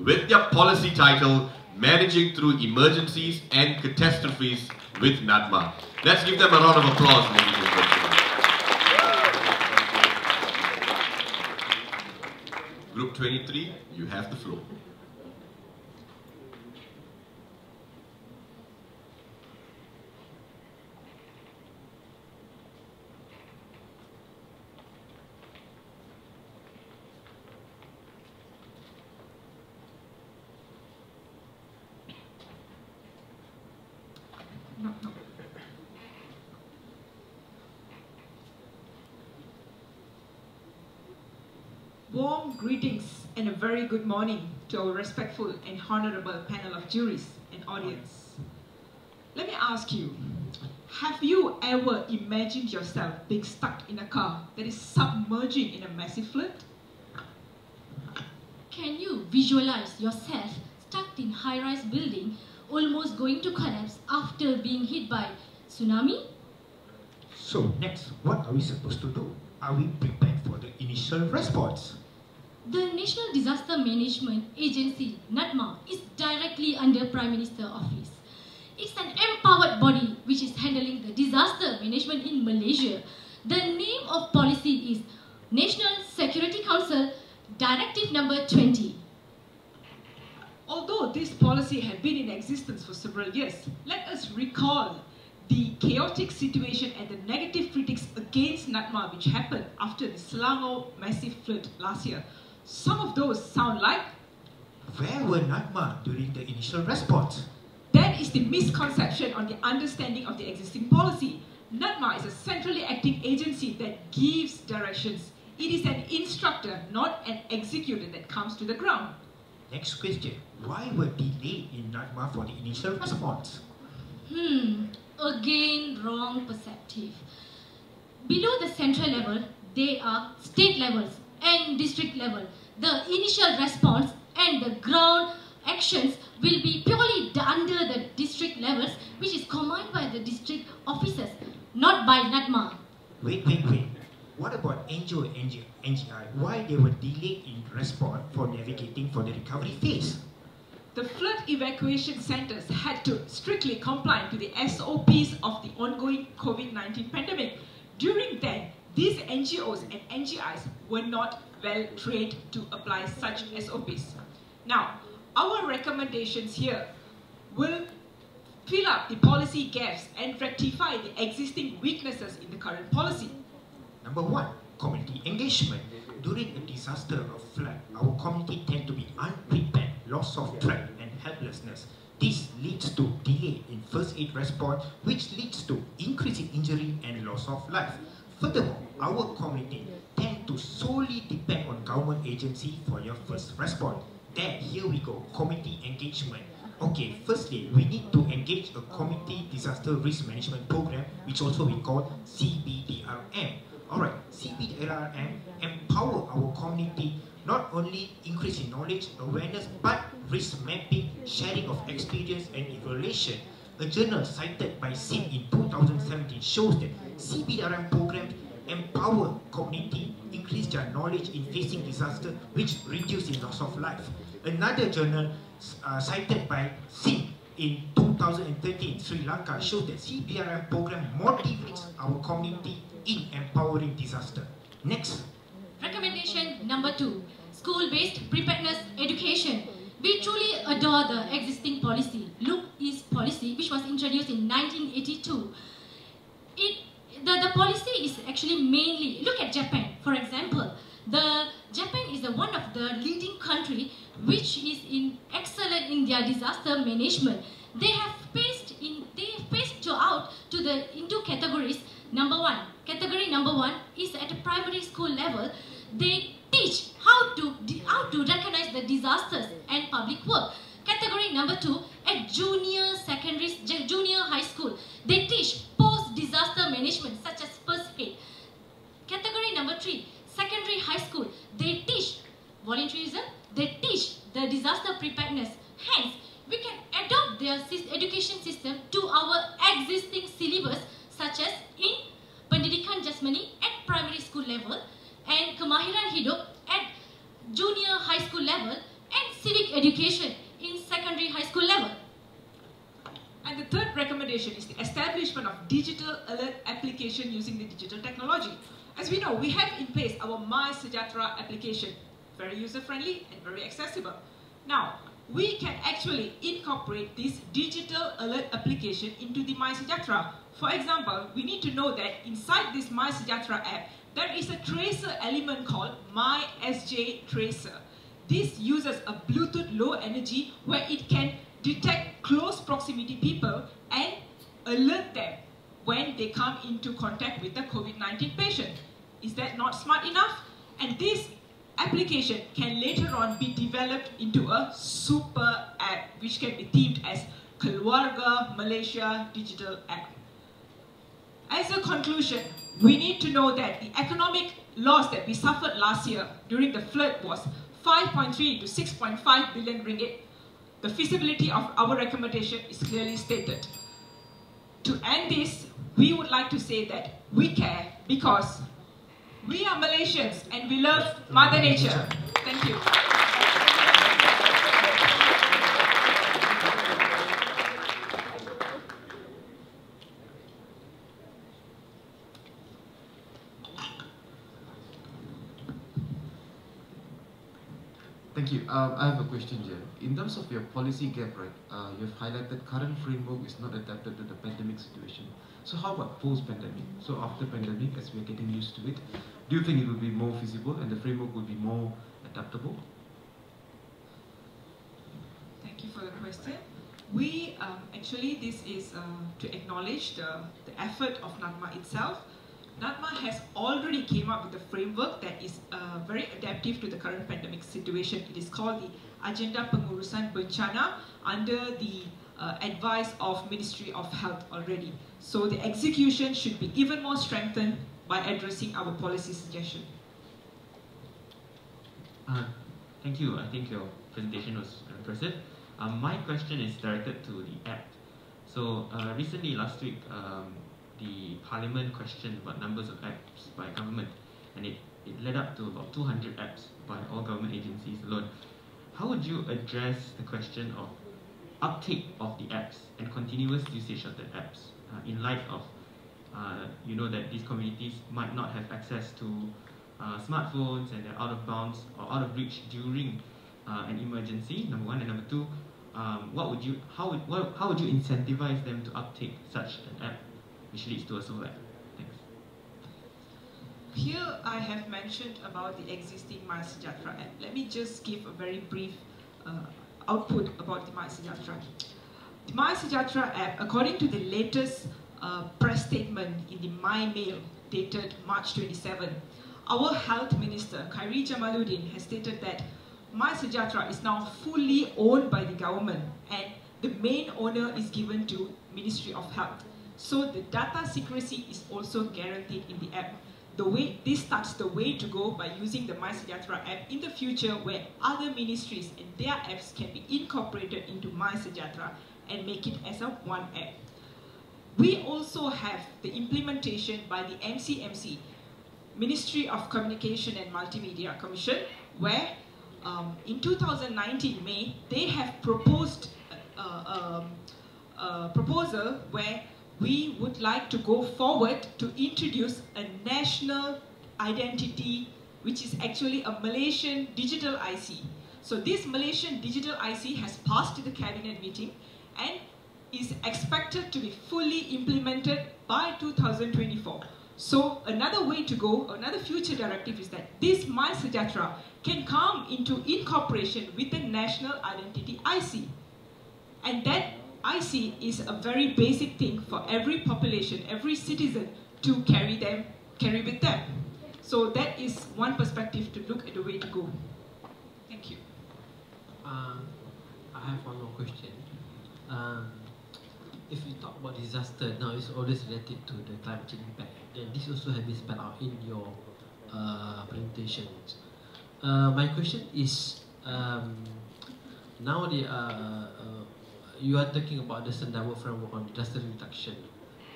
with their policy title, Managing Through Emergencies and Catastrophes with NADMA. Let's give them a round of applause, ladies and gentlemen. Group 23, you have the floor. Warm greetings and a very good morning to our respectful and honorable panel of juries and audience. Let me ask you, have you ever imagined yourself being stuck in a car that is submerging in a massive flood? Can you visualize yourself stuck in high-rise building almost going to collapse after being hit by tsunami? So next, what are we supposed to do? Are we prepared for the initial response? The National Disaster Management Agency, NADMA, is directly under Prime Minister Office. It's an empowered body which is handling the disaster management in Malaysia. The name of policy is National Security Council Directive number 20. Although this policy had been in existence for several years, let us recall the chaotic situation and the negative critics against NADMA which happened after the Selangor massive flood last year. Some of those sound like... Where were NADMA during the initial response? That is the misconception on the understanding of the existing policy. NADMA is a centrally acting agency that gives directions. It is an instructor, not an executor that comes to the ground. Next question. Why were delayed in NADMA for the initial response? Again, wrong perspective. Below the central level, they are state levels and district level. The initial response and the ground actions will be purely under the district levels, which is commanded by the district officers, not by NADMA. Wait. What about NGO and NGI? Why they were delayed in response for navigating for the recovery phase? The flood evacuation centers had to strictly comply to the SOPs of the ongoing COVID-19 pandemic. During then, these NGOs and NGIs were not well trained to apply such SOPs. Now, our recommendations here will fill up the policy gaps and rectify the existing weaknesses in the current policy. Number 1, community engagement. During a disaster or flood, our community tend to be unprepared, loss of track and helplessness. This leads to delay in first aid response, which leads to increase in injury and loss of life. Furthermore, our community tend to solely depend on government agency for your first response. Here we go, community engagement. Okay, firstly, we need to engage a community disaster risk management program, which also we call CBDRM. Alright, CBDRM empower our community, not only increase in knowledge, awareness, but risk mapping, sharing of experience and evaluation. A journal cited by SIM in 2017 shows that CBDRM programs empower community, increase their knowledge in facing disaster, which reduce in loss of life. Another journal cited by SIM in 2013, Sri Lanka, shows that CBDRM program motivates our community in empowering disaster. Next. Recommendation number 2, school-based preparedness education. We truly adore the existing policy, Look East policy, which was introduced in 1982. The policy is actually mainly, look at Japan, for example. Japan is one of the leading country which is excellent in their disaster management. They have spaced out into categories. Category number one is at a primary school level. They teach how to recognize the disasters and public work. Category number 2 at junior high school. They teach post-disaster management such as first aid. Category number 3, secondary high school. They teach volunteerism. They teach the disaster preparedness. Hence, we can adopt their education system to our existing syllabus, such as in Pendidikan Jasmani at primary school level and Kemahiran Hidup at junior high school level, and civic education in secondary high school level. And the third recommendation is the establishment of digital alert application using the digital technology. As we know, we have in place our mySejahtera application, very user-friendly and very accessible. Now, we can actually incorporate this digital alert application into the mySejahtera. For example, we need to know that inside this mySejahtera app, there is a tracer element called mySJ Tracer. This uses a Bluetooth low energy where it can detect close proximity people and alert them when they come into contact with the COVID-19 patient. Is that not smart enough? And this application can later on be developed into a super app which can be themed as Keluarga Malaysia Digital App. As a conclusion, we need to know that the economic loss that we suffered last year during the flood was 5.3 to 6.5 billion ringgit. The feasibility of our recommendation is clearly stated. To end this, we would like to say that we care because we are Malaysians and we love Mother Nature. Thank you. Thank you. I have a question here. In terms of your policy gap, right, you've highlighted current framework is not adapted to the pandemic situation. So how about post-pandemic? So after pandemic, as we are getting used to it, do you think it will be more feasible and the framework will be more adaptable? Thank you for the question. We actually, this is to acknowledge the effort of NADMA itself. NADMA has already came up with a framework that is very adaptive to the current pandemic situation. It is called the Agenda Pengurusan Bencana under the advice of Ministry of Health already. So the execution should be even more strengthened by addressing our policy suggestion. Thank you. I think your presentation was impressive. My question is directed to the app. So recently, last week, the Parliament questioned about numbers of apps by government, and it led up to about 200 apps by all government agencies alone. How would you address the question of uptake of the apps and continuous usage of the apps in light of, you know, that these communities might not have access to smartphones and they're out of bounds or out of reach during an emergency, number one, and number two, how would you incentivize them to uptake such an app which leads to a sole app? Thanks. Here I have mentioned about the existing mySejahtera app. Let me just give a very brief output about the mySejahtera. The mySejahtera app, according to the latest press statement in the My Mail dated March 27, our Health Minister, Khairi Jamaluddin, has stated that mySejahtera is now fully owned by the government and the main owner is given to Ministry of Health. So the data secrecy is also guaranteed in the app. This starts the way to go by using the mySejahtera app in the future where other ministries and their apps can be incorporated into mySejahtera and make it as a one app. We also have the implementation by the MCMC, Ministry of Communication and Multimedia Commission, where in 2019 May, they have proposed a proposal where we would like to go forward to introduce a national identity, which is actually a Malaysian digital IC. So this Malaysian digital IC has passed the cabinet meeting and is expected to be fully implemented by 2024. So another way to go, another future directive is that this mySejahtera can come into incorporation with the national identity IC. And that IC is a very basic thing for every population, every citizen to carry with them. So that is one perspective to look at the way to go. Thank you. I have one more question. If you talk about disaster, now it's always related to the climate change impact. And this also has been spelled out in your presentations. My question is, now you are talking about the Sendawa framework on disaster reduction.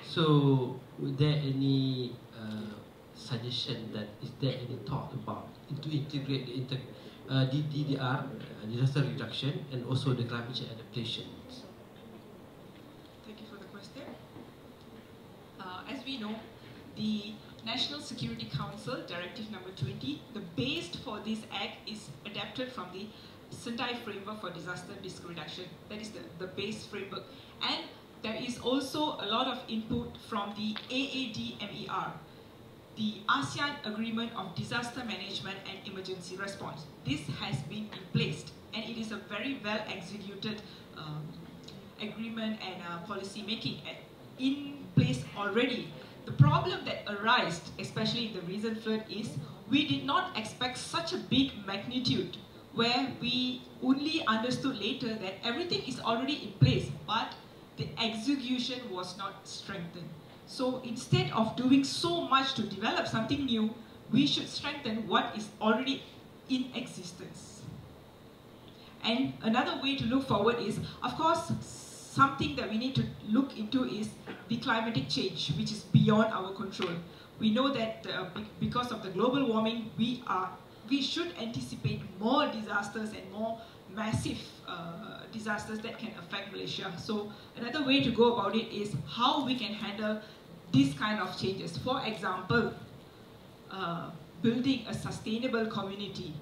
So, is there any suggestion that is there any thought about to integrate DDR, disaster reduction, and also the climate change adaptation? Thank you for the question. As we know, the National Security Council Directive number 20, the base for this act is adapted from the Sendai Framework for Disaster Risk Reduction. That is the base framework. And there is also a lot of input from the AADMER, the ASEAN Agreement of Disaster Management and Emergency Response. This has been in place, and it is a very well executed agreement and policy making in place already. The problem that arose, especially in the recent flood, is we did not expect such a big magnitude, where we only understood later that everything is already in place, but the execution was not strengthened. So instead of doing so much to develop something new, we should strengthen what is already in existence. And another way to look forward is, of course, something that we need to look into is the climatic change, which is beyond our control. We know that because of the global warming, we should anticipate more disasters and more massive disasters that can affect Malaysia. So another way to go about it is how we can handle these kind of changes. For example, building a sustainable community,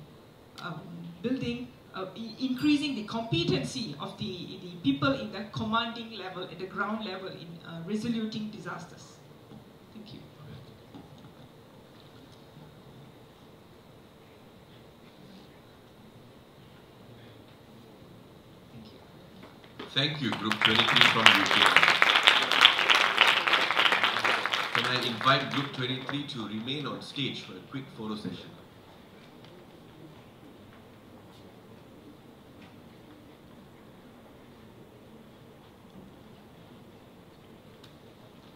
increasing the competency of the people in the commanding level, at the ground level, in resoluting disasters. Thank you. Thank you, Group 23 from UK. Can I invite Group 23 to remain on stage for a quick photo session?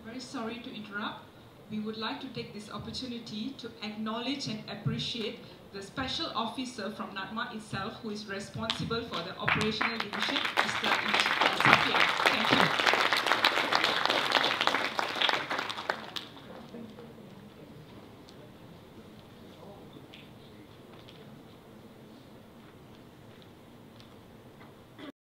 Very sorry to interrupt. We would like to take this opportunity to acknowledge and appreciate the special officer from NADMA itself who is responsible for the operational division, Mr. Satya. Thank you.